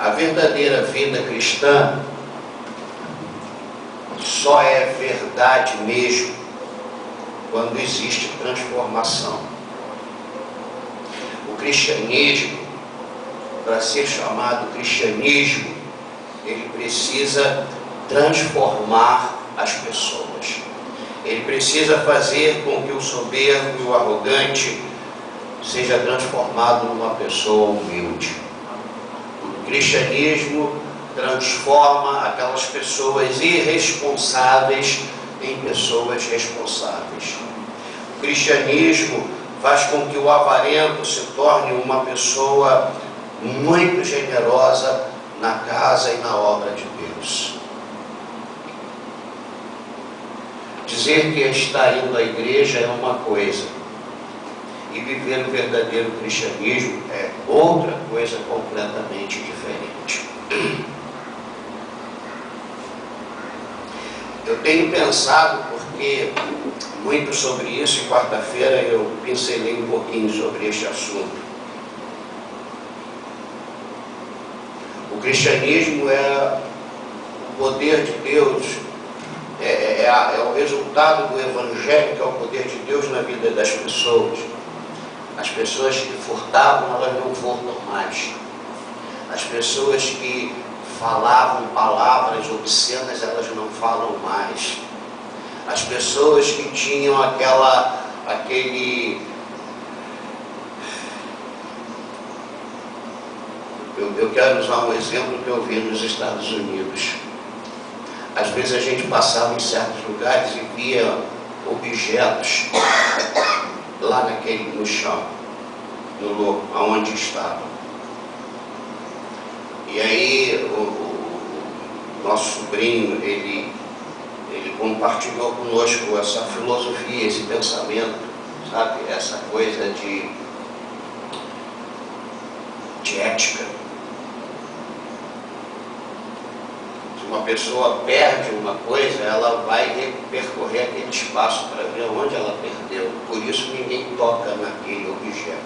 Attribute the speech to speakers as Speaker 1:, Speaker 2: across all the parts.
Speaker 1: A verdadeira vida cristã só é verdade mesmo quando existe transformação. O cristianismo, para ser chamado cristianismo, ele precisa transformar as pessoas. Ele precisa fazer com que o soberbo e o arrogante seja transformado numa pessoa humilde. O cristianismo transforma aquelas pessoas irresponsáveis em pessoas responsáveis. O cristianismo faz com que o avarento se torne uma pessoa muito generosa na casa e na obra de Deus. Dizer que está indo à igreja é uma coisa, e viver o verdadeiro cristianismo é outra coisa completamente diferente. Eu tenho pensado, porque muito sobre isso, e quarta-feira eu pincelei um pouquinho sobre este assunto. O cristianismo é o poder de Deus, é o resultado do evangelho, que é o poder de Deus na vida das pessoas. As pessoas que furtavam, elas não furtam mais. As pessoas que falavam palavras obscenas, elas não falam mais. As pessoas que tinham aquele... Eu quero usar um exemplo que eu vi nos Estados Unidos. Às vezes a gente passava em certos lugares e via objetos lá no chão, onde estavam. E aí o nosso sobrinho, ele compartilhou conosco essa filosofia, esse pensamento, sabe? Essa coisa de ética. Se uma pessoa perde uma coisa, ela vai percorrer aquele espaço para ver onde ela perdeu. Por isso ninguém toca naquele objeto.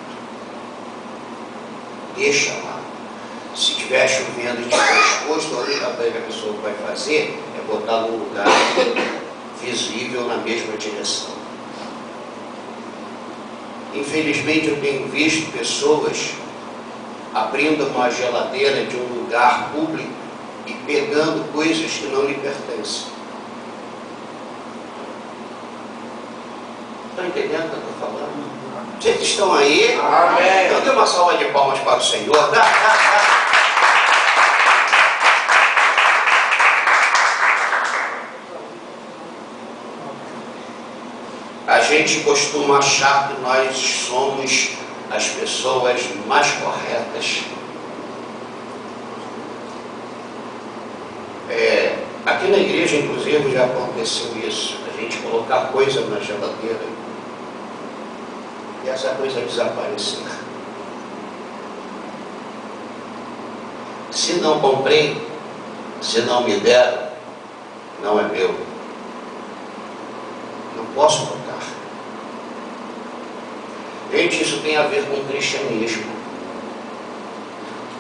Speaker 1: Deixa lá. Se estiver chovendo e estiver exposto, a única coisa que a pessoa vai fazer é botar num lugar visível na mesma direção. Infelizmente eu tenho visto pessoas abrindo uma geladeira de um lugar público e pegando coisas que não lhe pertencem. Estão entendendo o que eu estou falando? Vocês estão aí? Amém. Então dê uma salva de palmas para o Senhor. A gente costuma achar que nós somos as pessoas mais corretas. Aqui na igreja, inclusive, já aconteceu isso. A gente colocar coisa na geladeira e essa coisa desaparecer. Se não comprei, se não me deram, não é meu. Não posso tocar. Gente, isso tem a ver com cristianismo.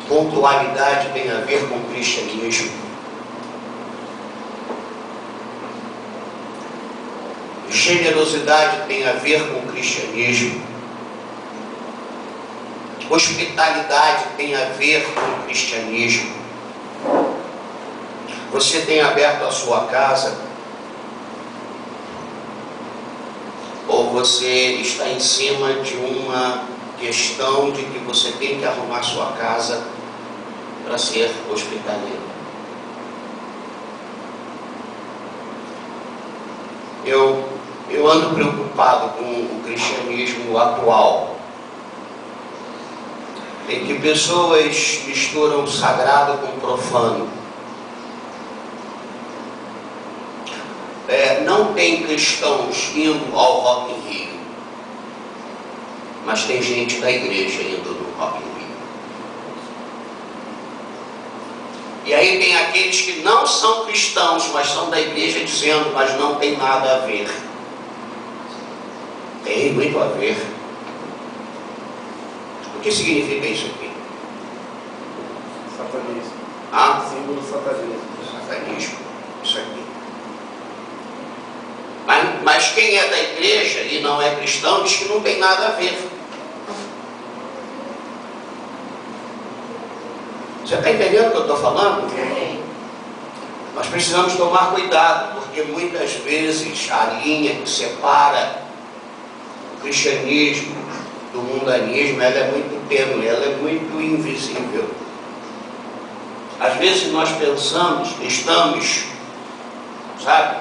Speaker 1: Pontualidade tem a ver com cristianismo. Generosidade tem a ver com cristianismo. Hospitalidade tem a ver com cristianismo. Você tem aberto a sua casa? Ou você está em cima de uma questão de que você tem que arrumar sua casa para ser hospitaleiro? Eu ando preocupado com o cristianismo atual, em que pessoas misturam sagrado com profano. Não tem cristãos indo ao Rock in Rio, mas tem gente da igreja indo no Rock in Rio. E aí tem aqueles que não são cristãos, mas são da igreja, dizendo, mas não tem nada a ver. Tem muito a ver. O que significa isso aqui?
Speaker 2: Satanismo.
Speaker 1: Ah?
Speaker 2: Símbolo do satanismo.
Speaker 1: Satanismo, isso aqui. Mas quem é da igreja e não é cristão diz que não tem nada a ver. Você está entendendo o que eu estou falando? Nós precisamos tomar cuidado, porque muitas vezes a linha que separa o cristianismo do mundanismo, ela é muito tênue, ela é muito invisível. Às vezes nós pensamos, estamos, sabe?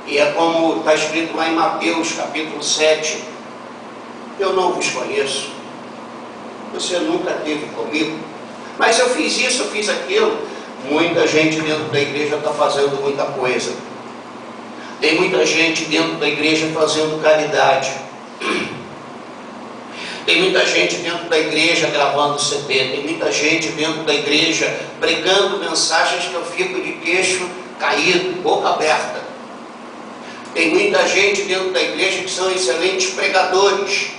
Speaker 1: E é como está escrito lá em Mateus capítulo 7, eu não vos conheço, você nunca esteve comigo, mas eu fiz isso, eu fiz aquilo. Muita gente dentro da igreja está fazendo muita coisa. Tem muita gente dentro da igreja fazendo caridade. Tem muita gente dentro da igreja gravando CD. Tem muita gente dentro da igreja pregando mensagens que eu fico de queixo caído, boca aberta. Tem muita gente dentro da igreja que são excelentes pregadores.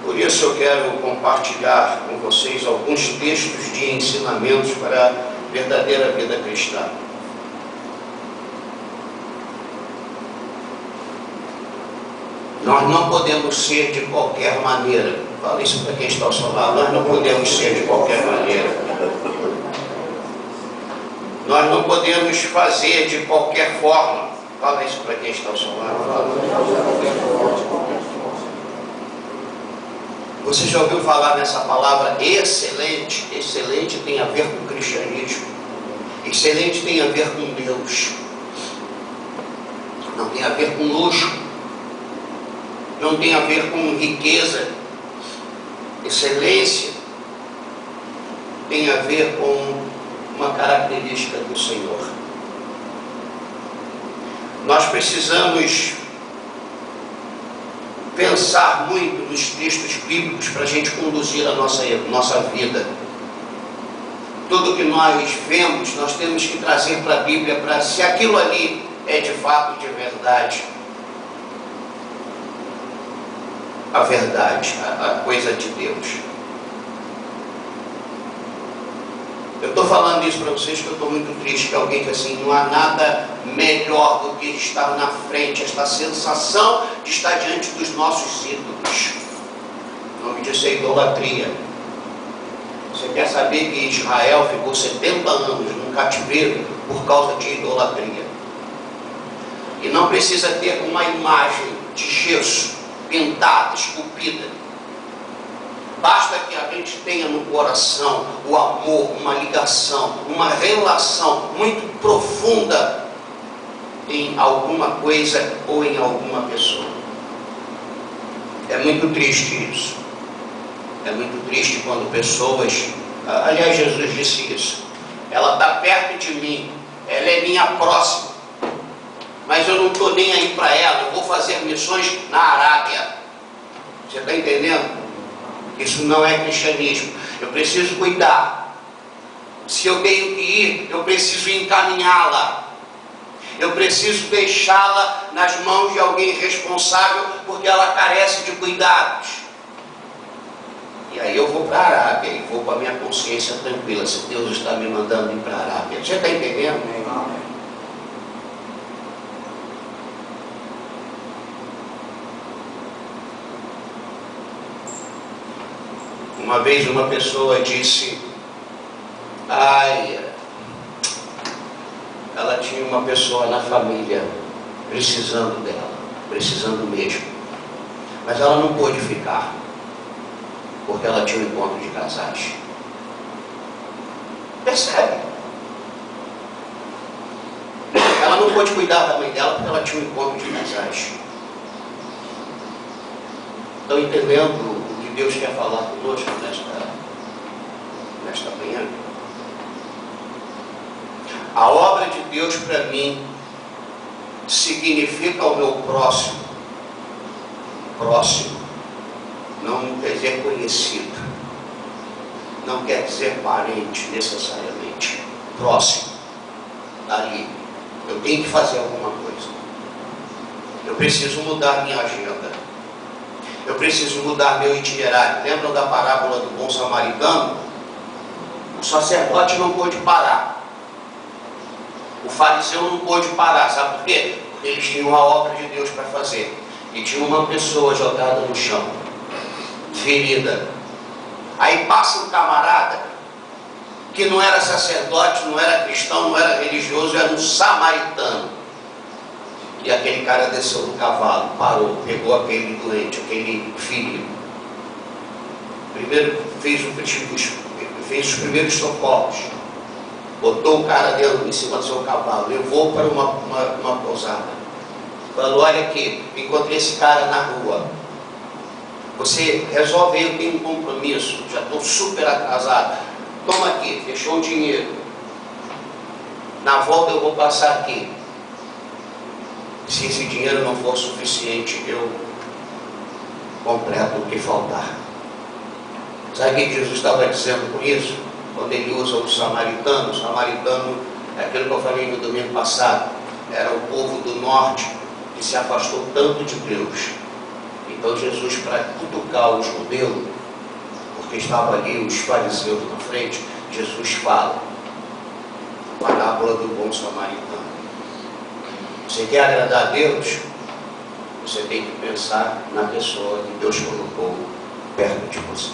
Speaker 1: Por isso eu quero compartilhar com vocês alguns textos de ensinamentos para a verdadeira vida cristã. Nós não podemos ser de qualquer maneira. Fala isso para quem está ao seu lado. Nós não podemos ser de qualquer maneira. Nós não podemos fazer de qualquer forma. Fala isso para quem está ao seu lado. Você já ouviu falar nessa palavra excelente? Excelente tem a ver com cristianismo. Excelente tem a ver com Deus. Não tem a ver com luxo. Não tem a ver com riqueza. Excelência tem a ver com uma característica do Senhor. Nós precisamos pensar muito nos textos bíblicos para a gente conduzir a nossa vida. Tudo que nós vemos, nós temos que trazer para a Bíblia, para se aquilo ali é de fato, de verdade. A verdade, a coisa de Deus. Eu estou falando isso para vocês porque eu estou muito triste que alguém diz assim, não há nada melhor do que estar na frente, esta sensação de estar diante dos nossos ídolos. O nome disso é idolatria. Você quer saber que Israel ficou 70 anos num cativeiro por causa de idolatria? E não precisa ter uma imagem de gesso, pintada, esculpida. Basta que a gente tenha no coração o amor, uma ligação, uma relação muito profunda em alguma coisa ou em alguma pessoa. É muito triste isso. É muito triste quando pessoas... Aliás, Jesus disse isso. Ela está perto de mim, ela é minha próxima, mas eu não estou nem aí para ela, eu vou fazer missões na Arábia. Você está entendendo? Isso não é cristianismo. Eu preciso cuidar. Se eu tenho que ir, eu preciso encaminhá-la. Eu preciso deixá-la nas mãos de alguém responsável, porque ela carece de cuidados. E aí eu vou para a Arábia e vou com a minha consciência tranquila, se Deus está me mandando ir para a Arábia. Você está entendendo? Uma vez uma pessoa disse, ela tinha uma pessoa na família precisando dela, precisando mesmo, mas ela não pôde ficar, porque ela tinha um encontro de casais. Percebe? Ela não pôde cuidar da mãe dela porque ela tinha um encontro de casais. Estão entendendo o que Deus quer falar conosco nesta manhã? A obra de Deus para mim significa o meu próximo. Próximo não quer dizer conhecido, não quer dizer parente necessariamente. Próximo, ali. Eu tenho que fazer alguma coisa. Eu preciso mudar minha agenda. Eu preciso mudar meu itinerário. Lembram da parábola do bom samaritano? O sacerdote não pôde parar. O fariseu não pôde parar. Sabe por quê? Porque eles tinham uma obra de Deus para fazer. E tinha uma pessoa jogada no chão, ferida. Aí passa um camarada que não era sacerdote, não era cristão, não era religioso, era um samaritano. E aquele cara desceu do cavalo, parou, pegou aquele doente, aquele ferido. Primeiro fez os primeiros socorros. Botou o cara dentro, em cima do seu cavalo, levou para uma pousada. Falou, olha aqui, encontrei esse cara na rua. Você resolve aí, eu tenho um compromisso, já estou super atrasado. Toma aqui, fechou o dinheiro. Na volta eu vou passar aqui. Se esse dinheiro não for suficiente, eu completo o que faltar. Sabe o que Jesus estava dizendo com isso? Quando ele usa o samaritano é aquilo que eu falei no domingo passado, era o povo do norte que se afastou tanto de Deus. Então Jesus, para cutucar o judeu, porque estava ali os fariseus na frente, Jesus fala a parábola do bom samaritano. Você quer agradar a Deus? Você tem que pensar na pessoa que Deus colocou perto de você.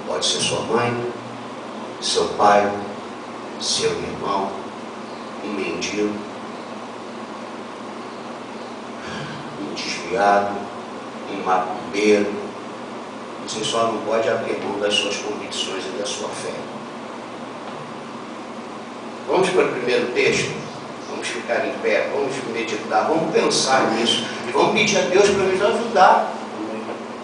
Speaker 1: Pode ser sua mãe, seu pai, seu irmão, um mendigo, um desviado, um macumbeiro. Você só não pode abrir mão das suas convicções e da sua fé. Vamos para o primeiro texto? Vamos ficar em pé, vamos meditar, vamos pensar nisso e vamos pedir a Deus para nos ajudar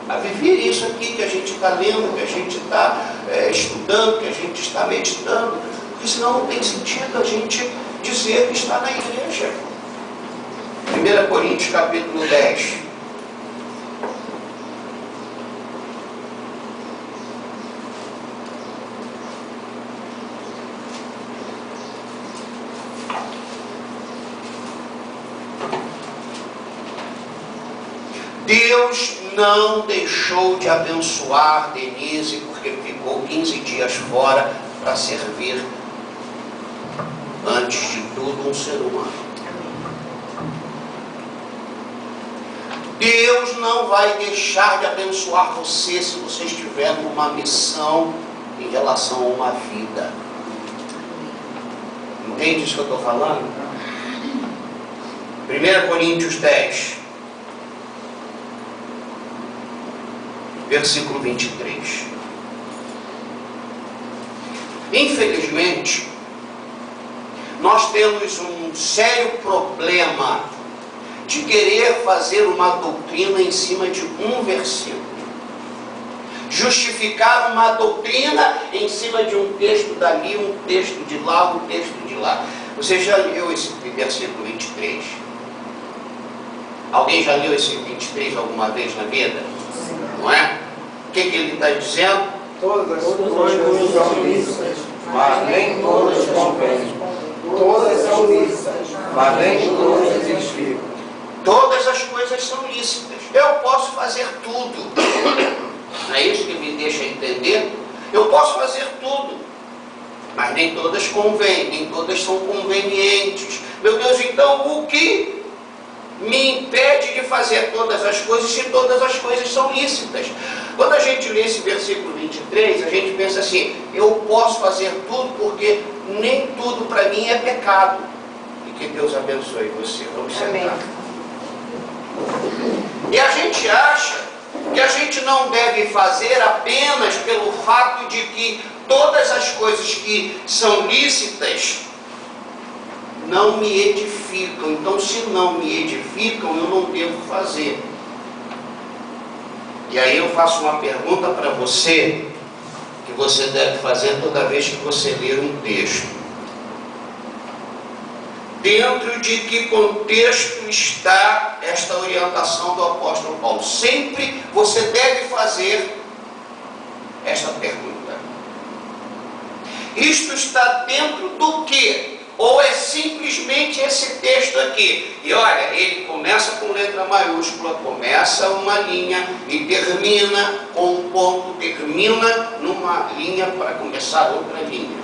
Speaker 1: a viver isso aqui que a gente está lendo, que a gente está estudando, que a gente está meditando, porque senão não tem sentido a gente dizer que está na igreja. 1 Coríntios capítulo 10. Deus não deixou de abençoar Denise porque ficou 15 dias fora para servir, antes de tudo, um ser humano. Deus não vai deixar de abençoar você se você estiver numa missão em relação a uma vida. Entende isso que eu estou falando? 1 Coríntios 10. Versículo 23. Infelizmente, nós temos um sério problema de querer fazer uma doutrina em cima de um versículo. Justificar uma doutrina em cima de um texto dali, um texto de lá, um texto de lá. Você já leu esse versículo 23? Alguém já leu esse 23 alguma vez na vida? Não é? O que ele está dizendo?
Speaker 2: Todas as coisas são lícitas, mas nem todas convêm. Todas são lícitas, mas nem todas edificam.
Speaker 1: Todas as coisas são lícitas. Eu posso fazer tudo. Não é isso que me deixa entender? Eu posso fazer tudo, mas nem todas convêm, nem todas são convenientes. Meu Deus, então o que me impede de fazer todas as coisas se todas as coisas são lícitas? Quando a gente lê esse versículo 23, a gente pensa assim, eu posso fazer tudo porque nem tudo para mim é pecado. E que Deus abençoe você. Vamos sentar.
Speaker 3: Amém.
Speaker 1: E a gente acha que a gente não deve fazer apenas pelo fato de que todas as coisas que são lícitas não me edificam. Então, se não me edificam, eu não devo fazer. E aí eu faço uma pergunta para você, que você deve fazer toda vez que você ler um texto. Dentro de que contexto está esta orientação do apóstolo Paulo? Sempre você deve fazer esta pergunta. Isto está dentro do quê? Ou é simplesmente exatamente esse texto aqui. E olha, ele começa com letra maiúscula, começa uma linha e termina com um ponto, termina numa linha para começar outra linha.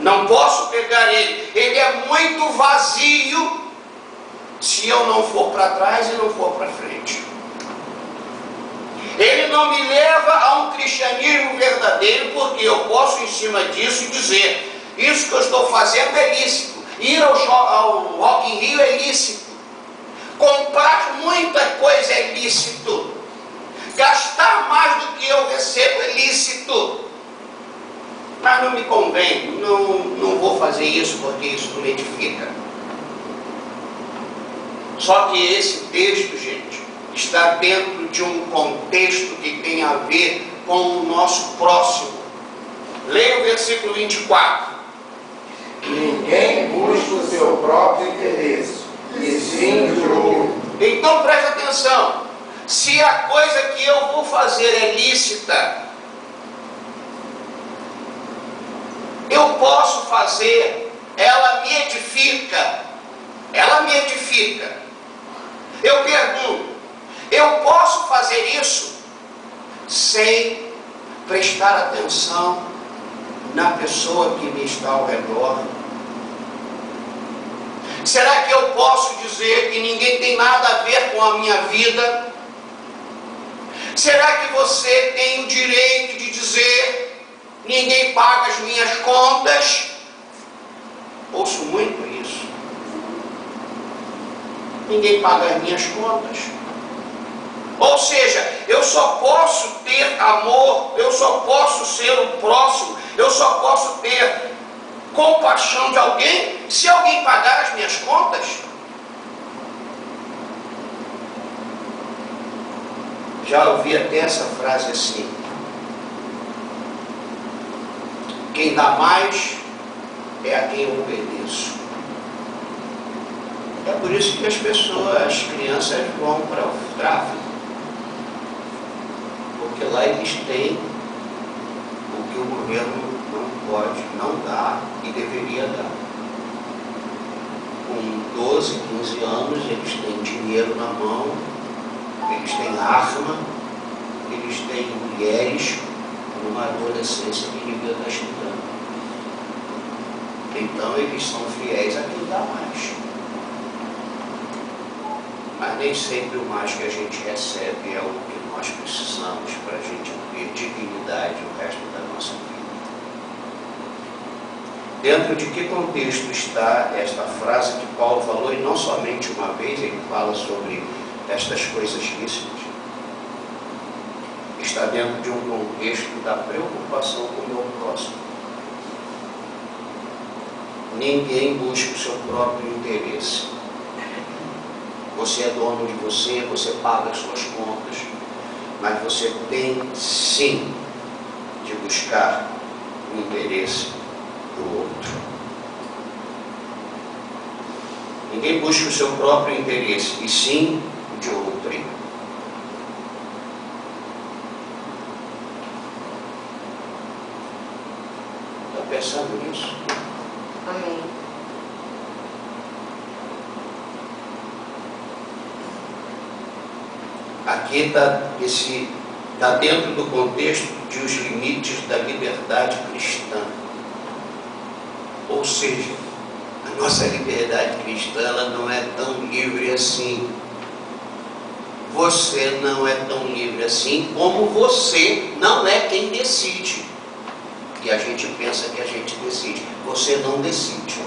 Speaker 1: Não posso pegar ele. Ele é muito vazio se eu não for para trás e não for para frente. Ele não me leva a um cristianismo verdadeiro, porque eu posso em cima disso dizer: isso que eu estou fazendo é lícito, ir ao Rock in Rio é lícito, comprar muita coisa é lícito, gastar mais do que eu recebo é lícito, mas não me convém, não vou fazer isso porque isso não me edifica. Só que esse texto, gente, está dentro de um contexto que tem a ver com o nosso próximo. Leia o versículo 24.
Speaker 2: Ninguém busca o seu próprio interesse, e sim o de outro.
Speaker 1: Então preste atenção. Se a coisa que eu vou fazer é lícita, eu posso fazer, ela me edifica. Ela me edifica. Eu pergunto, eu posso fazer isso sem prestar atenção na pessoa que me está ao redor? Será que eu posso dizer que ninguém tem nada a ver com a minha vida? Será que você tem o direito de dizer: ninguém paga as minhas contas? Ouço muito isso. Ninguém paga as minhas contas. Ou seja, eu só posso ter amor, eu só posso ser o próximo, eu só posso ter compaixão de alguém se alguém pagar as minhas contas. Já ouvi até essa frase assim: quem dá mais é a quem eu obedeço. É por isso que as crianças vão para o tráfico, porque lá eles têm o que o governo não pode, não dá e deveria dar. Com 12, 15 anos, eles têm dinheiro na mão, eles têm arma, eles têm mulheres numa adolescência que devia estar estudando. Então eles são fiéis a quem dá mais. Mas nem sempre o mais que a gente recebe é o que nós precisamos para a gente ter dignidade o resto da nossa vida. Dentro de que contexto está esta frase que Paulo falou, e não somente uma vez, ele fala sobre estas coisas lícitas? Está dentro de um contexto da preocupação com o meu próximo. Ninguém busca o seu próprio interesse. Você é dono de você, você paga as suas contas, mas você tem sim de buscar o interesse do outro. Ninguém busca o seu próprio interesse, e sim o de outro. Está pensando nisso?
Speaker 3: Amém.
Speaker 1: Aqui está dentro do contexto de os limites da liberdade cristã. Ou seja, a nossa liberdade cristã ela não é tão livre assim. Você não é tão livre assim, como você não é quem decide. E a gente pensa que a gente decide. Você não decide.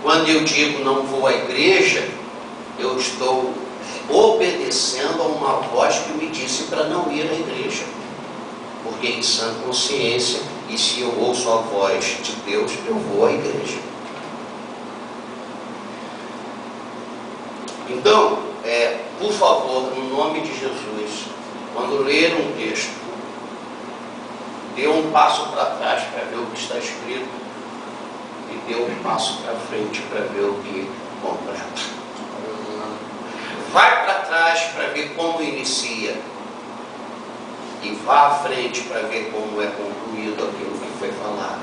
Speaker 1: Quando eu digo não vou à igreja, eu estou obedecendo a uma voz que me disse para não ir à igreja. Porque em sã consciência, e se eu ouço a voz de Deus, eu vou à igreja. Então, por favor, no nome de Jesus, quando ler um texto, dê um passo para trás para ver o que está escrito e dê um passo para frente para ver o que completa. Vai para trás para ver como inicia e vá à frente para ver como é concluído aquilo que foi falado.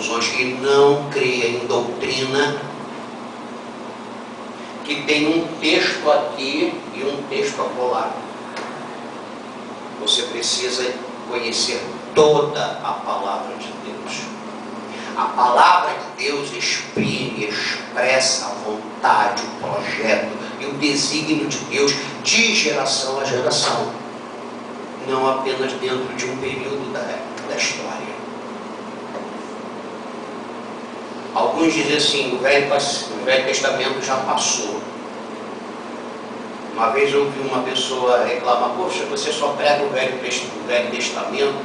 Speaker 1: confusões e não creia em doutrina que tem um texto aqui e um texto acolá. Você precisa conhecer toda a palavra de Deus. A palavra de Deus exprime, expressa a vontade, o projeto e o desígnio de Deus de geração a geração, não apenas dentro de um período da história. Alguns dizem assim, o Velho Testamento já passou. Uma vez eu ouvi uma pessoa reclamar, poxa, você só prega o Velho Testamento,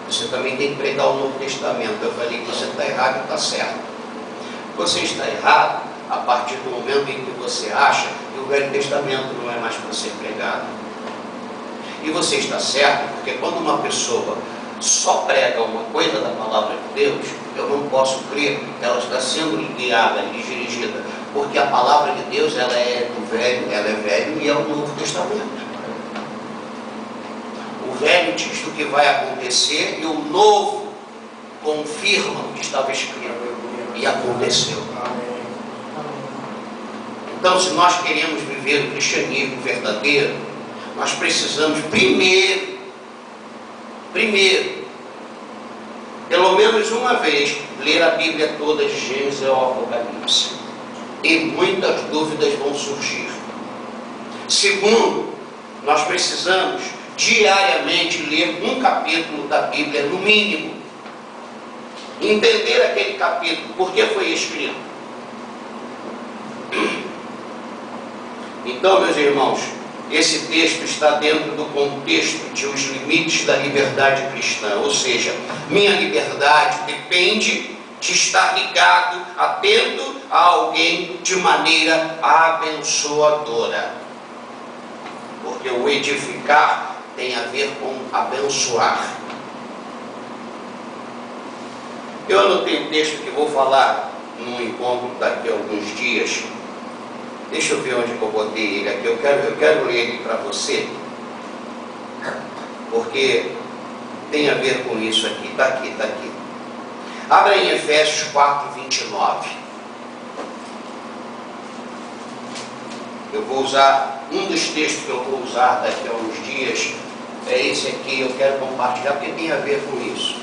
Speaker 1: você também tem que pregar o Novo Testamento. Eu falei, você está errado e está certo. Você está errado a partir do momento em que você acha que o Velho Testamento não é mais para ser pregado. E você está certo, porque quando uma pessoa só prega uma coisa da palavra de Deus, eu não posso crer que ela está sendo guiada e dirigida, porque a palavra de Deus ela é do velho, ela é velho e é o Novo Testamento. O velho diz do que vai acontecer e o novo confirma o que estava escrito e aconteceu. Então, se nós queremos viver o cristianismo verdadeiro, nós precisamos primeiro, pelo menos uma vez, ler a Bíblia toda de Gênesis ao Apocalipse. E muitas dúvidas vão surgir. Segundo, nós precisamos diariamente ler um capítulo da Bíblia, no mínimo. Entender aquele capítulo, por que foi escrito. Então, meus irmãos, esse texto está dentro do contexto de os limites da liberdade cristã, ou seja, minha liberdade depende de estar ligado, atento a alguém de maneira abençoadora. Porque o edificar tem a ver com abençoar. Eu anotei um texto que vou falar num encontro daqui a alguns dias. Deixa eu ver onde eu botei ele aqui. Eu quero ler ele para você, porque tem a ver com isso aqui. Está aqui, está aqui. Abra em Efésios 4, 29. Eu vou usar, um dos textos que eu vou usar daqui a uns dias, é esse aqui, eu quero compartilhar, porque tem a ver com isso.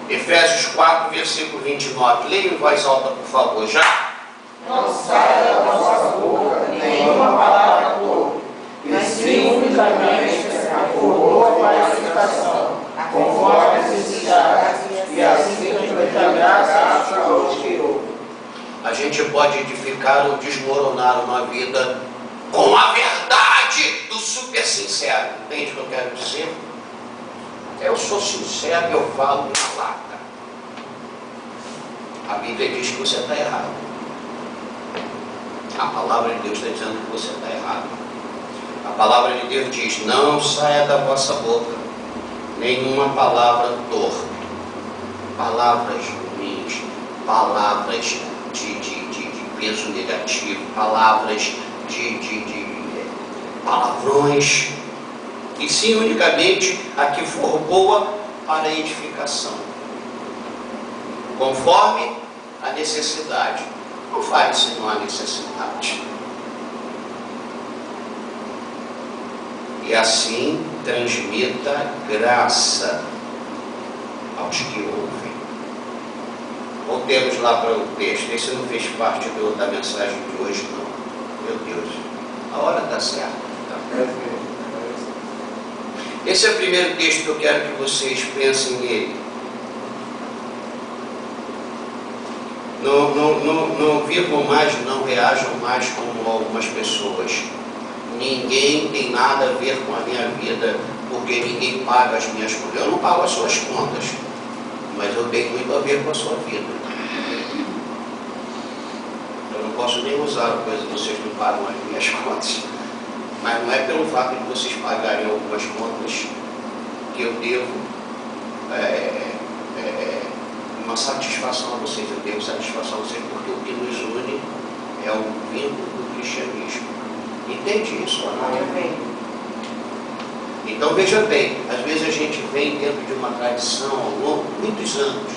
Speaker 1: Efésios 4, versículo 29. Leia em voz alta, por favor, já.
Speaker 2: Não saia da vossa boca nenhuma palavra torpe, e sim unicamente a boa qualificação, conforme as necessidades, e assim muita graça aos que ouvem.
Speaker 1: A gente pode edificar ou desmoronar uma vida com a verdade do super sincero. Entende o que eu quero dizer? Eu sou sincero e eu falo na lata. A Bíblia diz que você está errado. A palavra de Deus está dizendo que você está errado. A palavra de Deus diz, não saia da vossa boca nenhuma palavra torpe. Palavras ruins, palavras de peso negativo, palavras de palavrões, e sim unicamente a que for boa para a edificação, conforme a necessidade. Não fale se não há necessidade. E assim transmita graça aos que ouvem. Voltemos lá para o texto. Esse não fez parte da mensagem de hoje, não. Meu Deus, a hora está certa. Tá? Esse é o primeiro texto que eu quero que vocês pensem nele. Não vivam mais, não reajam mais como algumas pessoas. Ninguém tem nada a ver com a minha vida, porque ninguém paga as minhas contas. Eu não pago as suas contas, mas eu tenho muito a ver com a sua vida. Eu não posso nem usar a coisa que vocês não pagam as minhas contas. Mas não é pelo fato de vocês pagarem algumas contas que eu devo uma satisfação a vocês. Eu devo satisfação a vocês porque o que nos une é o vínculo do cristianismo. Entende isso ou não? Então veja bem, às vezes a gente vem dentro de uma tradição ao longo de muitos anos.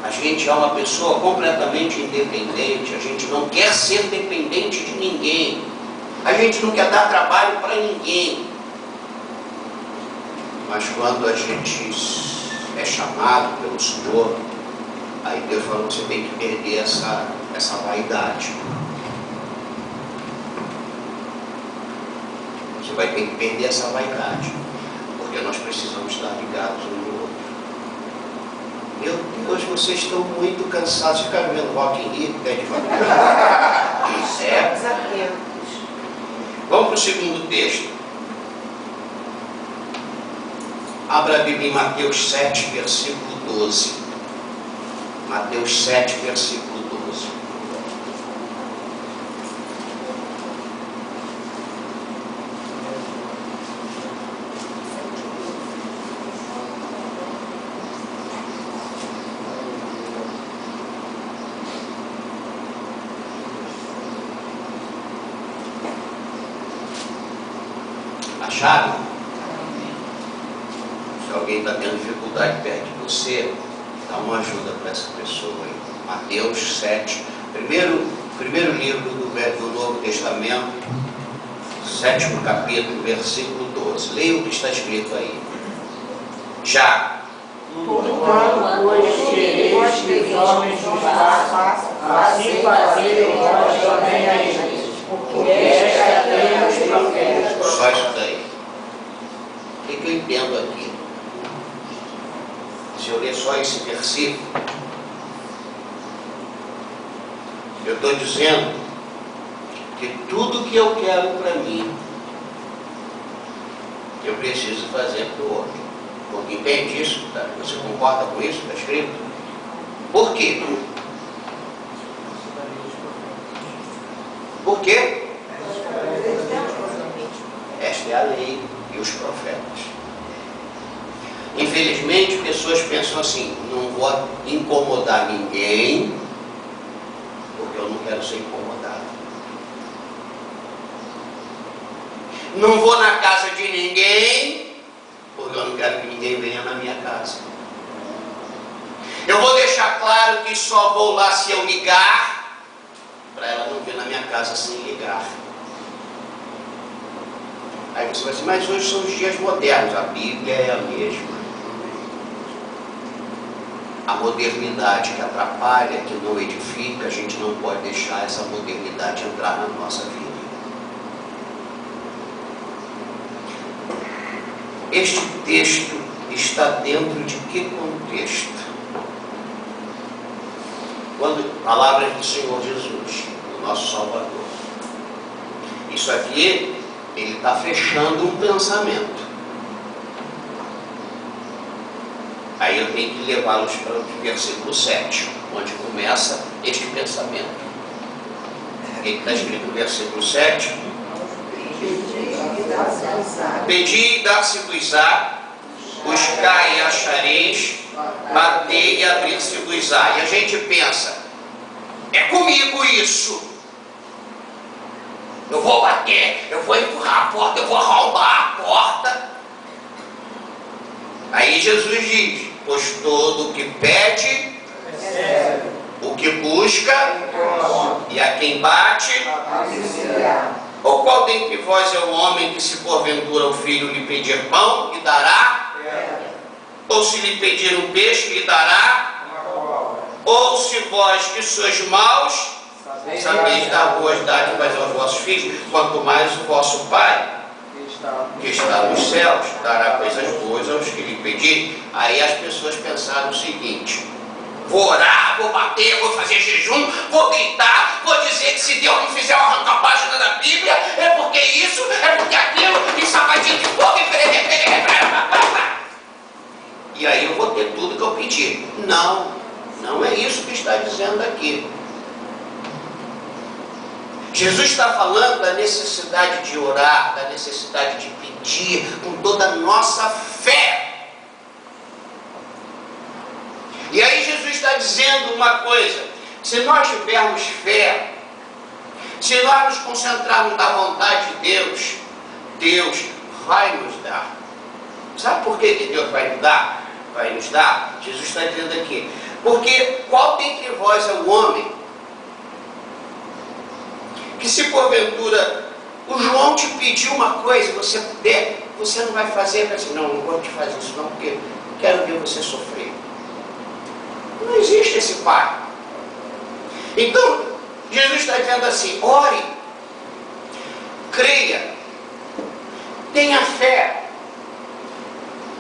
Speaker 1: A gente é uma pessoa completamente independente, a gente não quer ser dependente de ninguém, a gente não quer dar trabalho para ninguém. Mas quando a gente é chamado pelo Senhor, aí Deus fala que você tem que perder essa vaidade. Você vai ter que perder essa vaidade, porque nós precisamos estar ligados um no outro. Meu Deus, vocês estão muito cansados. Ficaram vendo Rock in Rio, pé devagar. Isso é. Vamos para o segundo texto. Abra a Bíblia em Mateus 7, versículo 12. Mateus 7, versículo 12. Acharam? Se alguém está tendo dificuldade perto de você, dá uma ajuda para essa pessoa aí. Mateus 7, primeiro livro do Novo Testamento, 7º capítulo, versículo 12. Leia o que está escrito aí. Já.
Speaker 2: Portanto, pois quereis que os homens vos façam, assim fazei vós também a eles, porque esta é a lei dos profetas.
Speaker 1: Só isso daí. O que eu entendo aqui? Se eu ler só esse versículo, eu estou dizendo que tudo que eu quero para mim, eu preciso fazer para o outro. Porque entende isso? Tá? Você concorda com isso? Está escrito? Por quê? Por quê? Esta é a lei e os profetas. Infelizmente, pessoas pensam assim: não vou incomodar ninguém, porque eu não quero ser incomodado. Não vou na casa de ninguém, porque eu não quero que ninguém venha na minha casa. Eu vou deixar claro que só vou lá se eu ligar, para ela não vir na minha casa sem ligar. Aí você vai dizer: mas hoje são os dias modernos, a Bíblia é a mesma. A modernidade que atrapalha, que não edifica, a gente não pode deixar essa modernidade entrar na nossa vida. Este texto está dentro de que contexto? Quando palavras do Senhor Jesus, o nosso Salvador. Isso aqui, ele está fechando um pensamento. Aí eu tenho que levá-los para o versículo 7, onde começa este pensamento. O que está escrito no versículo 7? Pedi e dar-se-vos-á, buscai e achareis, batei e abrir-se-vos-á. E a gente pensa: é comigo isso. Eu vou bater, eu vou empurrar a porta, eu vou arrombar a porta. Aí Jesus diz: pois todo o que pede, o que busca, e a quem bate, ou qual dentre vós é o homem que, se porventura o filho lhe pedir pão, lhe dará? Ou se lhe pedir um peixe, lhe dará? Ou se vós que sois maus, sabeis dar boas dádivas aos vossos filhos, quanto mais o vosso Pai, que está nos céus, dará coisas boas aos que lhe pedirem. Aí as pessoas pensaram o seguinte: vou orar, vou bater, vou fazer jejum, vou gritar, vou dizer que se Deus não fizer eu arrancar a página da Bíblia, é porque isso, é porque aquilo, e sapatinho de fogo, e aí eu vou ter tudo que eu pedi. Não, não é isso que está dizendo aqui. Jesus está falando da necessidade de orar, da necessidade de pedir com toda a nossa fé. E aí Jesus está dizendo uma coisa: se nós tivermos fé, Se nós nos concentrarmos na vontade de Deus, Deus vai nos dar. Sabe por que Deus vai nos dar? Vai nos dar? Jesus está dizendo aqui. Porque qual dentre vós é o homem que, se porventura o João te pediu uma coisa, você puder, você não vai fazer? Vai dizer, não vou te fazer isso não, porque quero ver você sofrer. Não existe esse pai. Então, Jesus está dizendo assim, ore, creia, tenha fé,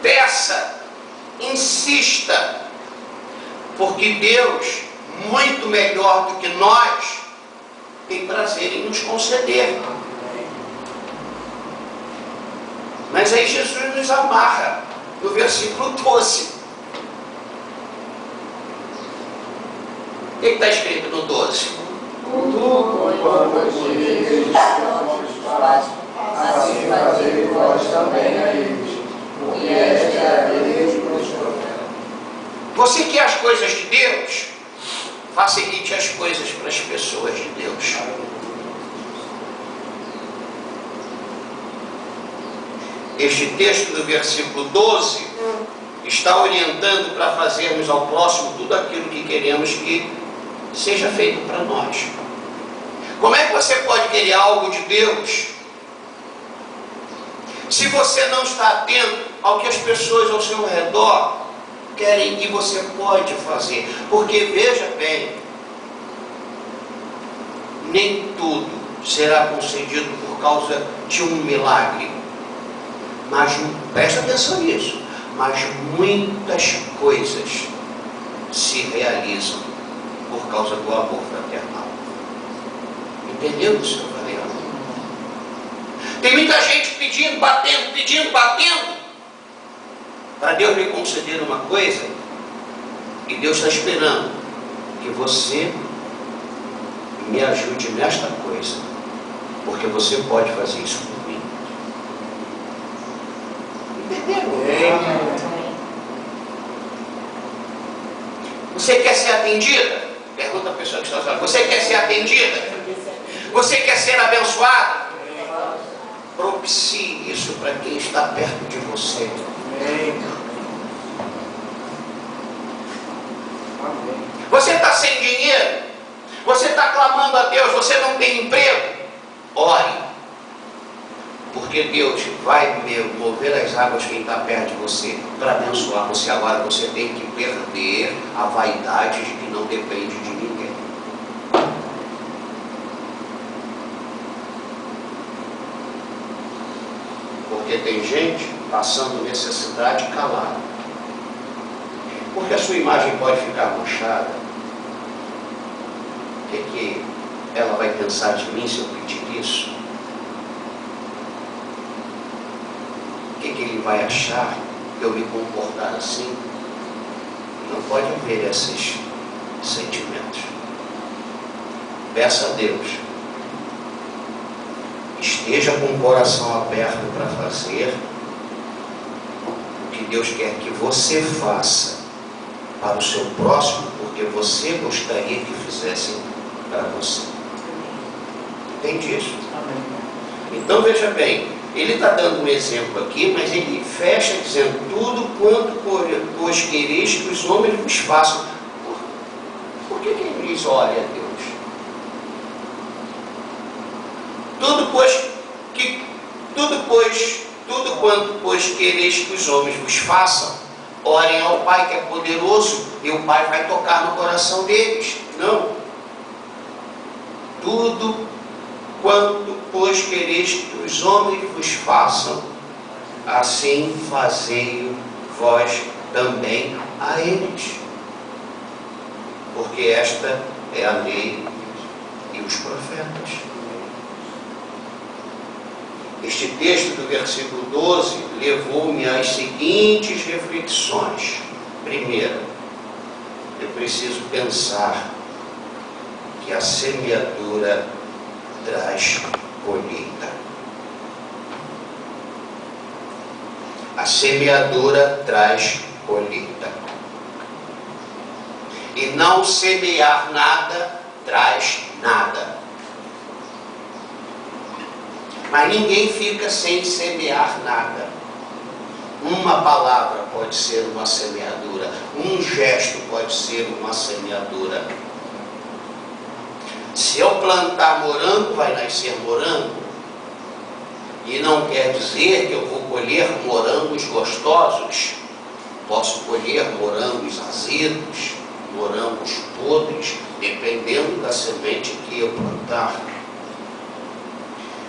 Speaker 1: peça, insista, porque Deus, muito melhor do que nós, tem prazer em nos conceder. Mas aí Jesus nos amarra no versículo 12. O que está escrito no 12?
Speaker 2: Quando eles assim fazei vós também a eles, porque esta é a lei dos profetas.
Speaker 1: Você quer as coisas de Deus? Facilite as coisas para as pessoas de Deus. Este texto do versículo 12 está orientando para fazermos ao próximo tudo aquilo que queremos que seja feito para nós. Como é que você pode querer algo de Deus se você não está atento ao que as pessoas ao seu redor querem e você pode fazer? Porque veja bem, nem tudo será concedido por causa de um milagre. Mas, presta atenção nisso, mas muitas coisas se realizam por causa do amor fraternal. Entendeu o que eu falei? Tem muita gente pedindo, batendo, para Deus lhe conceder uma coisa, e Deus está esperando que você me ajude nesta coisa, porque você pode fazer isso por mim. Entenderam? Você quer ser atendida? Pergunta a pessoa que está falando. Você quer ser atendida? Você quer ser abençoada? Propicie isso para quem está perto de você. Você está sem dinheiro? Você está clamando a Deus? Você não tem emprego? Ore. Porque Deus vai mover as águas quem está perto de você para abençoar você. Agora você tem que perder a vaidade de que não depende de ninguém. Porque tem gente passando necessidade calada. Porque a sua imagem pode ficar manchada. O que ela vai pensar de mim se eu pedir isso? O que ele vai achar que eu me comportar assim? Não pode haver esses sentimentos. Peça a Deus. Esteja com o coração aberto para fazer o que Deus quer que você faça para o seu próximo, porque você gostaria que fizessem para você. Entende isso? Então veja bem, ele está dando um exemplo aqui, mas ele fecha dizendo: tudo quanto pois quereis que os homens vos façam. Por que ele diz: olha, Deus? Tudo quanto pois quereis que os homens vos façam, orem ao Pai que é poderoso, e o Pai vai tocar no coração deles. Não. Tudo quanto pois quereis que os homens vos façam, assim fazei vós também a eles. Porque esta é a lei e os profetas. Este texto do versículo 12 levou-me às seguintes reflexões. Primeira, eu preciso pensar que a semeadura traz colheita. A semeadura traz colheita. E não semear nada traz nada. Mas ninguém fica sem semear nada. Uma palavra pode ser uma semeadura, um gesto pode ser uma semeadura. Se eu plantar morango, vai nascer morango. E não quer dizer que eu vou colher morangos gostosos. Posso colher morangos azedos, morangos podres, dependendo da semente que eu plantar.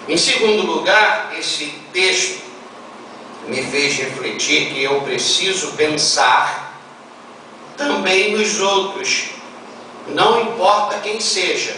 Speaker 1: Em segundo lugar, esse texto me fez refletir que eu preciso pensar também nos outros, não importa quem seja.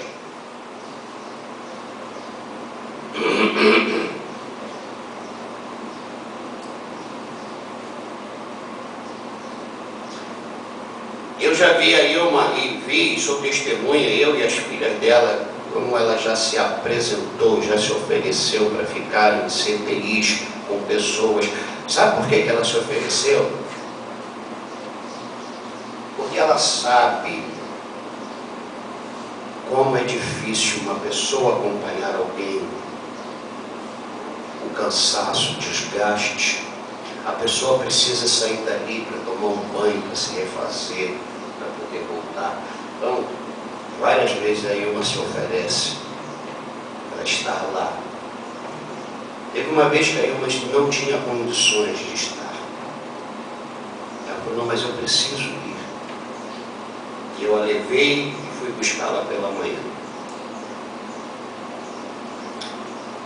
Speaker 1: Eu já vi a Ilma e vi, sou testemunha, eu e as filhas dela, como ela já se apresentou, já se ofereceu para ficar em CTIs com pessoas. Sabe por que ela se ofereceu? Porque ela sabe como é difícil uma pessoa acompanhar alguém, o cansaço, o desgaste. A pessoa precisa sair dali para tomar um banho, para se refazer, para poder voltar. Então, várias vezes a Ilma se oferece para estar lá. Teve uma vez que a Ilma não tinha condições de estar. Ela falou, não, mas eu preciso ir. E eu a levei e fui buscá-la pela manhã.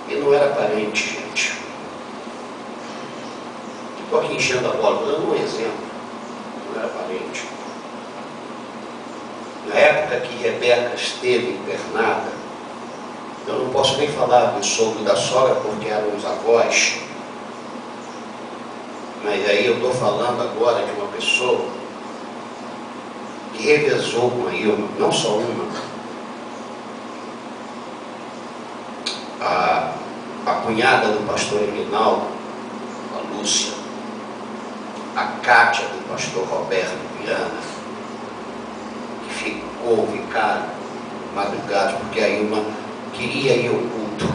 Speaker 1: E não era parente, gente. Estou aqui enchendo a bola, dando um exemplo. Não era parente. Na época que Rebeca esteve internada, eu não posso nem falar do sogro e da sogra porque eram os avós, mas aí eu estou falando agora de uma pessoa que revezou com a Ilma, não só uma, a cunhada do pastor Elinaldo, a Lúcia, a Cátia do pastor Roberto Viana, que ficou madrugada porque a Ilma queria ir ao culto.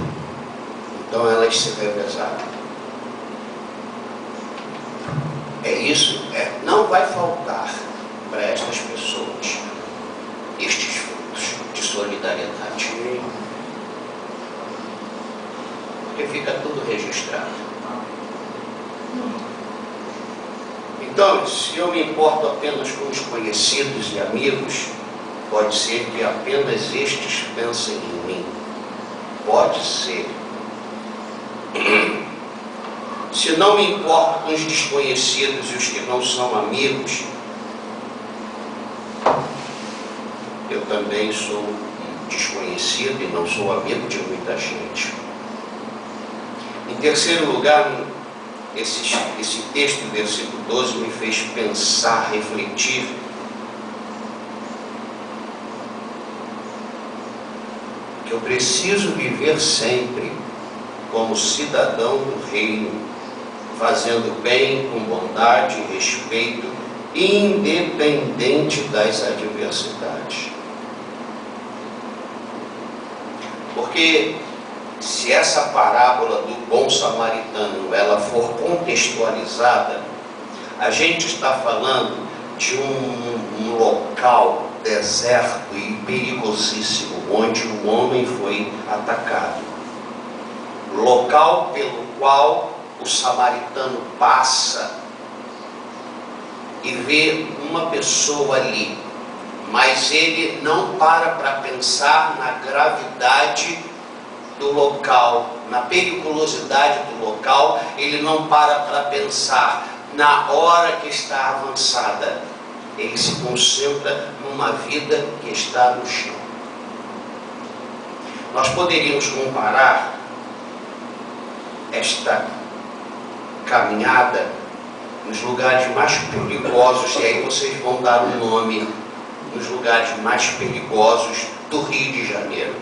Speaker 1: Então elas se revezaram. É isso, não vai faltar para estas pessoas estes frutos de solidariedade. Porque fica tudo registrado. Então, se eu me importo apenas com os conhecidos e amigos, pode ser que apenas estes pensem em mim. Pode ser. Se não me importo com os desconhecidos e os que não são amigos, eu também sou um desconhecido e não sou amigo de muita gente. Em terceiro lugar, esse texto, versículo 12, me fez pensar, refletir que eu preciso viver sempre como cidadão do reino, fazendo bem com bondade e respeito, independente das adversidades. Porque se essa parábola do bom samaritano ela for contextualizada, a gente está falando de um local deserto e perigosíssimo, onde o homem foi atacado. Local pelo qual o samaritano passa e vê uma pessoa ali, mas ele não para pensar na gravidade do local, na periculosidade do local, ele não para pensar na hora que está avançada, ele se concentra numa vida que está no chão. Nós poderíamos comparar esta caminhada nos lugares mais perigosos, e aí vocês vão dar um nome, nos lugares mais perigosos do Rio de Janeiro.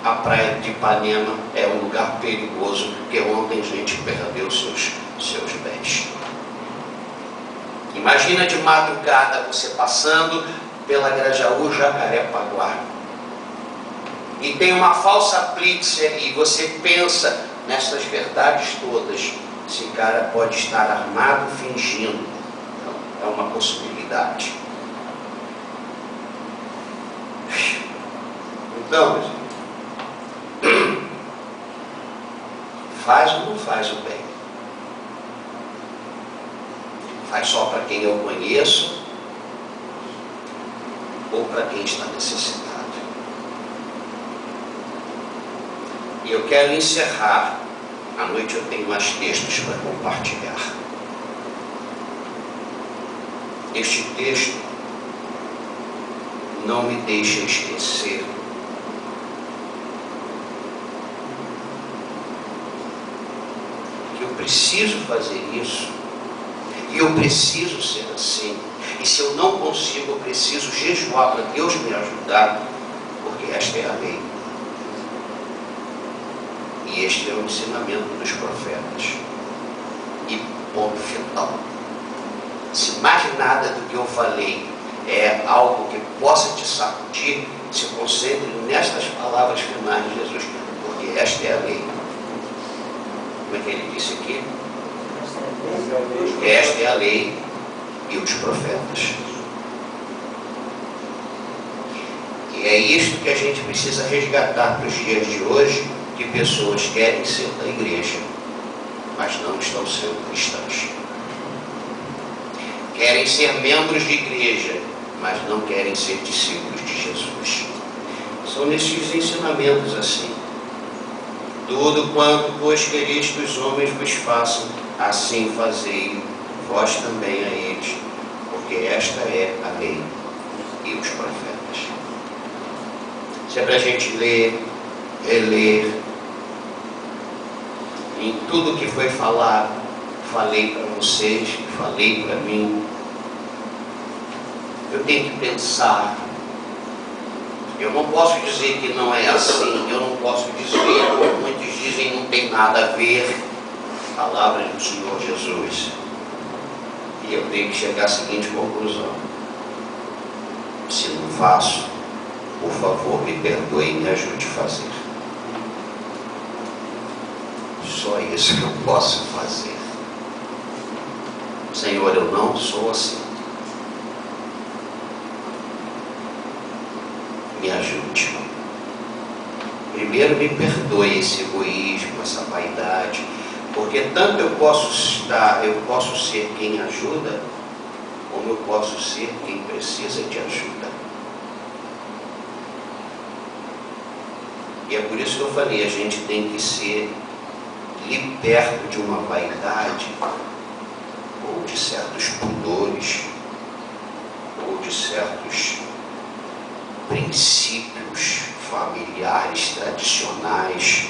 Speaker 1: A praia de Ipanema é um lugar perigoso, porque ontem gente perdeu seus pés. Imagina de madrugada você passando pela Grajaú, Jacarepaguá. e tem uma falsa plícia, e você pensa nessas verdades todas, esse cara pode estar armado fingindo. Então, é uma possibilidade. Então, meus irmãos, faz ou não faz o bem? Faz só para quem eu conheço ou para quem está necessitado? E eu quero encerrar. À noite eu tenho mais textos para compartilhar. Este texto não me deixa esquecer que eu preciso fazer isso, e eu preciso ser assim, e se eu não consigo, eu preciso jejuar para Deus me ajudar, porque esta é a lei. E este é o ensinamento dos profetas. E ponto final. Se mais nada do que eu falei é algo que possa te sacudir, se concentre nestas palavras finais de Jesus, porque esta é a lei. Como é que ele disse aqui? Esta é a lei e os profetas. E é isto que a gente precisa resgatar para os dias de hoje, que pessoas querem ser da igreja, mas não estão sendo cristãs. Querem ser membros de igreja, mas não querem ser discípulos de Jesus. São nesses ensinamentos assim. Tudo quanto, pois, quereis que os homens vos façam, assim fazei vós também a eles, porque esta é a lei e os profetas. Isso é para a gente ler, reler. Em tudo que foi falado, falei para vocês, falei para mim. Eu tenho que pensar. Eu não posso dizer que não é assim. Eu não posso dizer, como muitos dizem, não tem nada a ver. Palavra do Senhor Jesus. E eu tenho que chegar à seguinte conclusão: se não faço, por favor, me perdoe e me ajude a fazer. Só isso que eu posso fazer. Senhor, eu não sou assim. Me ajude. Primeiro me perdoe esse egoísmo, essa vaidade, porque tanto eu posso ser quem ajuda, como eu posso ser quem precisa de ajuda. E é por isso que eu falei, a gente tem que ser liberto de uma vaidade, ou de certos pudores, ou de certos princípios familiares, tradicionais,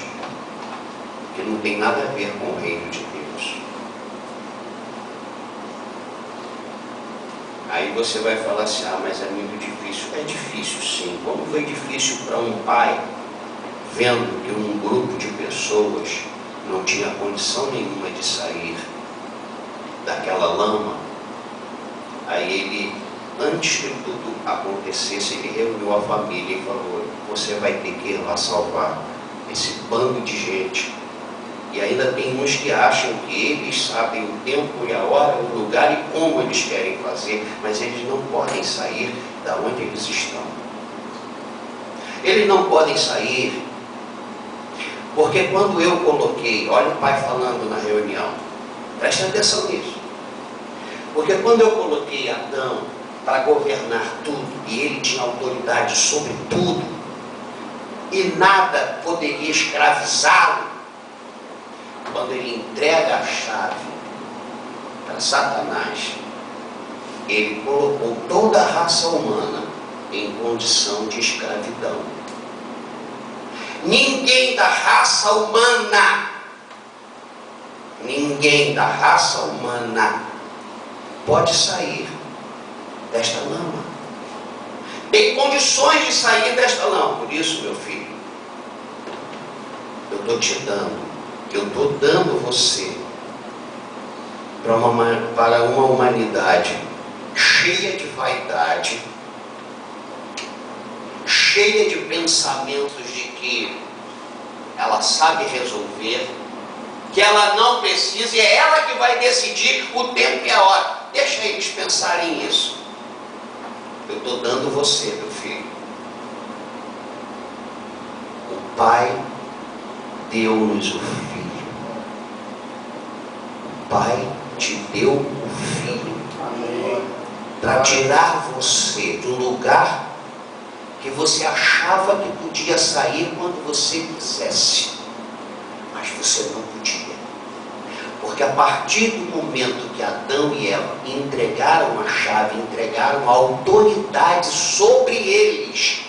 Speaker 1: que não tem nada a ver com o reino de Deus. Aí você vai falar assim, mas é muito difícil. É difícil sim. Como foi difícil para um pai, vendo que um grupo de pessoas não tinha condição nenhuma de sair daquela lama. Aí ele, antes que tudo acontecesse, ele reuniu a família e falou, você vai ter que ir lá salvar esse bando de gente. E ainda tem uns que acham que eles sabem o tempo e a hora, o lugar e como eles querem fazer, mas eles não podem sair da onde eles estão. Eles não podem sair porque quando eu coloquei, olha o pai falando na reunião, preste atenção nisso, porque quando eu coloquei Adão para governar tudo, e ele tinha autoridade sobre tudo, e nada poderia escravizá-lo, quando ele entrega a chave para Satanás, ele colocou toda a raça humana em condição de escravidão. Ninguém da raça humana pode sair desta lama. Tem condições de sair desta lama. Por isso, meu filho, eu estou te dando, eu estou dando você para uma humanidade cheia de vaidade, cheia de pensamentos de que ela sabe resolver, que ela não precisa e é ela que vai decidir o tempo e a hora. Deixa eles pensarem nisso. Eu estou dando você, meu filho. O Pai deu-nos o Filho. O Pai te deu o Filho para tirar você do lugar que você achava que podia sair quando você quisesse, mas você não podia. Porque a partir do momento que Adão e Eva entregaram a chave, entregaram a autoridade sobre eles,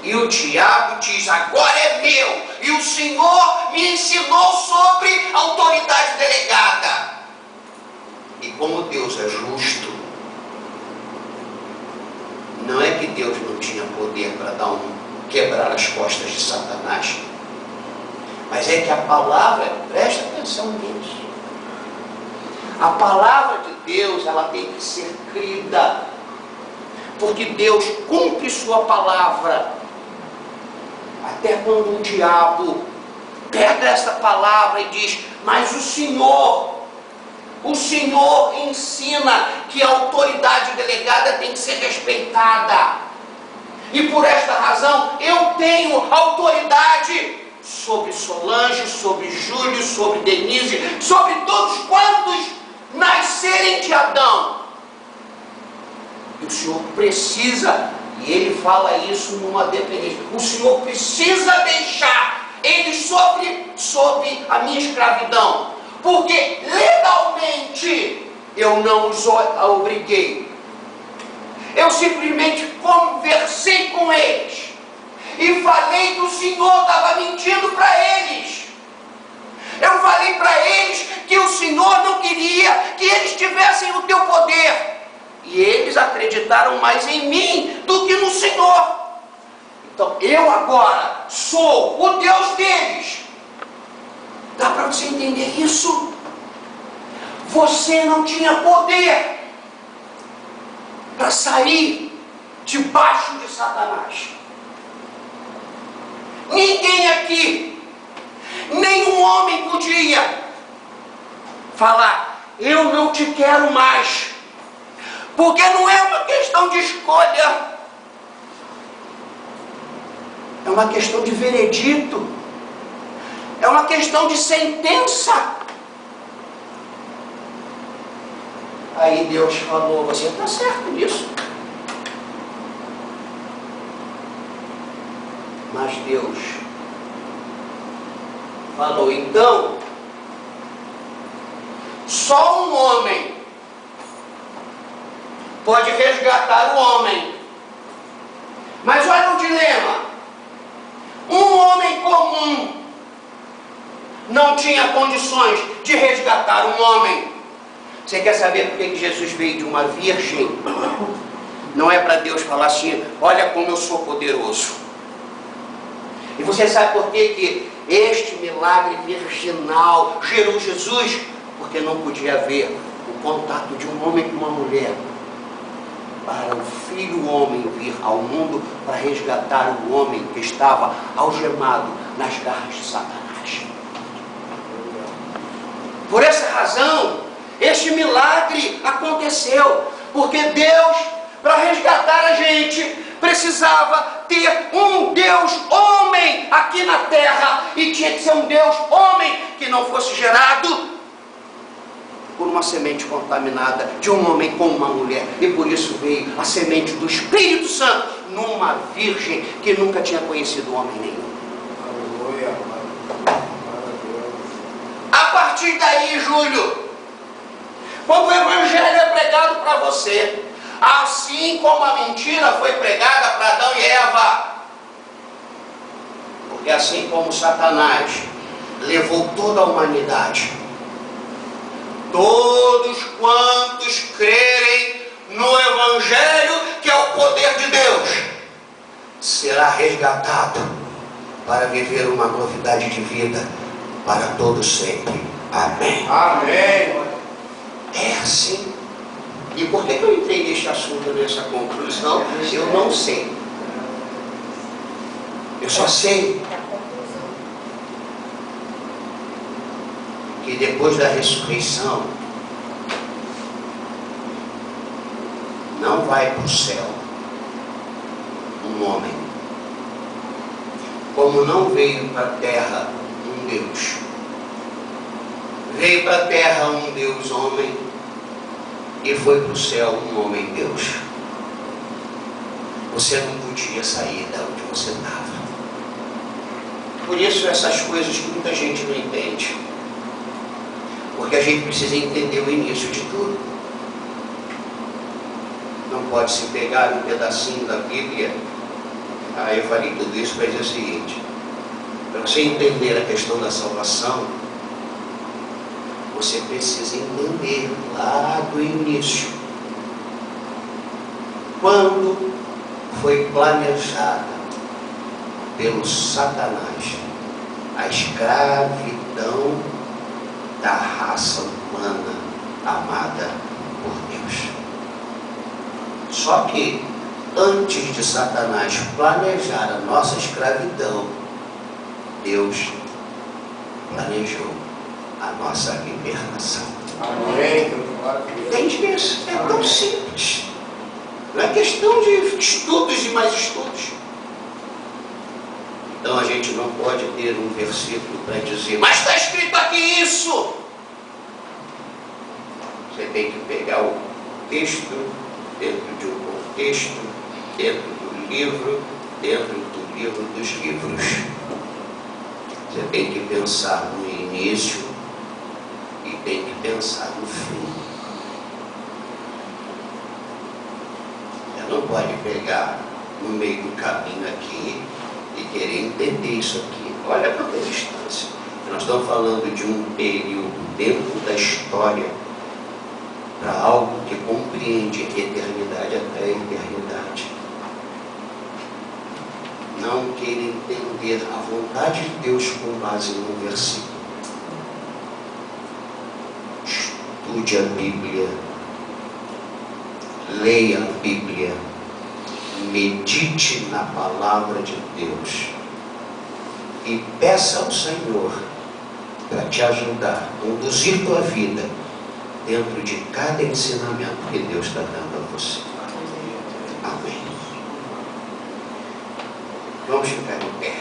Speaker 1: e o diabo diz: agora é meu, e o Senhor me ensinou sobre a autoridade delegada. E como Deus é justo, não é que Deus não tinha poder para quebrar as costas de Satanás, mas é que a palavra, presta atenção nisso, a palavra de Deus, ela tem que ser crida, porque Deus cumpre sua palavra. Até quando o diabo pega essa palavra e diz: mas o Senhor ensina que a autoridade delegada tem que ser respeitada, e por esta razão eu tenho autoridade sobre Solange, sobre Júlio, sobre Denise, sobre todos quantos nascerem de Adão. E o Senhor precisa, e ele fala isso numa dependência, o Senhor precisa deixar eles sob a minha escravidão, porque legalmente eu não os obriguei. Eu simplesmente conversei com eles e falei que o Senhor estava mentindo para eles. Eu falei para eles que o Senhor não queria que eles tivessem o teu poder. E eles acreditaram mais em mim do que no Senhor. Então eu agora sou o Deus deles. Dá para você entender isso? Você não tinha poder para sair debaixo de Satanás. Ninguém aqui, nenhum homem podia falar: eu não te quero mais. Porque não é uma questão de escolha, é uma questão de veredito, é uma questão de sentença. Aí Deus falou: você está certo nisso. Mas Deus falou: então, só um homem pode resgatar o homem. Mas olha o dilema: um homem comum não tinha condições de resgatar um homem. Você quer saber por que Jesus veio de uma virgem? Não é para Deus falar assim: olha como eu sou poderoso. E você sabe por que este milagre virginal gerou Jesus? Porque não podia haver o contato de um homem com uma mulher, para o Filho homem vir ao mundo para resgatar o homem que estava algemado nas garras de Satanás. Por essa razão, este milagre aconteceu, porque Deus, para resgatar a gente, precisava ter um Deus homem aqui na terra, e tinha que ser um Deus homem que não fosse gerado por uma semente contaminada de um homem com uma mulher. E por isso veio a semente do Espírito Santo numa virgem que nunca tinha conhecido homem nenhum.
Speaker 2: Aleluia.
Speaker 1: A partir daí, Júlio, quando o Evangelho é pregado para você, assim como a mentira foi pregada para Adão e Eva, porque assim como Satanás levou toda a humanidade, todos quantos crerem no Evangelho, que é o poder de Deus, será resgatado para viver uma novidade de vida para todo sempre. Amém.
Speaker 2: Amém.
Speaker 1: É assim. E por que eu entrei neste assunto, nessa conclusão? Eu não sei. Eu só sei que depois da ressurreição não vai para o céu um homem, como não veio para a terra um Deus. Veio para a terra um Deus homem e foi para o céu um homem Deus. Você não podia sair de onde você estava. Por isso essas coisas que muita gente não entende. Porque a gente precisa entender o início de tudo. Não pode se pegar um pedacinho da Bíblia. Eu falei tudo isso para dizer o seguinte: para você entender a questão da salvação, você precisa entender lá do início. Quando foi planejada pelo Satanás a escravidão da raça humana amada por Deus. Só que antes de Satanás planejar a nossa escravidão, Deus planejou a nossa libertação.
Speaker 2: Amém.
Speaker 1: Entende isso? É tão simples. Não é questão de estudos e mais estudos. Então a gente não pode ter um versículo para dizer, mas está escrito aqui isso. Você tem que pegar o texto dentro de um contexto, dentro do livro dos livros. Você tem que pensar no início e tem que pensar no fim. Você não pode pegar no meio do caminho aqui e querer entender isso aqui. Olha quanta distância. Nós estamos falando de um período dentro da história para algo que compreende eternidade até a eternidade. Não queira entender a vontade de Deus com base num versículo. Estude a Bíblia, leia a Bíblia, medite na palavra de Deus e peça ao Senhor para te ajudar, conduzir tua vida dentro de cada ensinamento que Deus está dando a você. Amém. Vamos ficar em pé.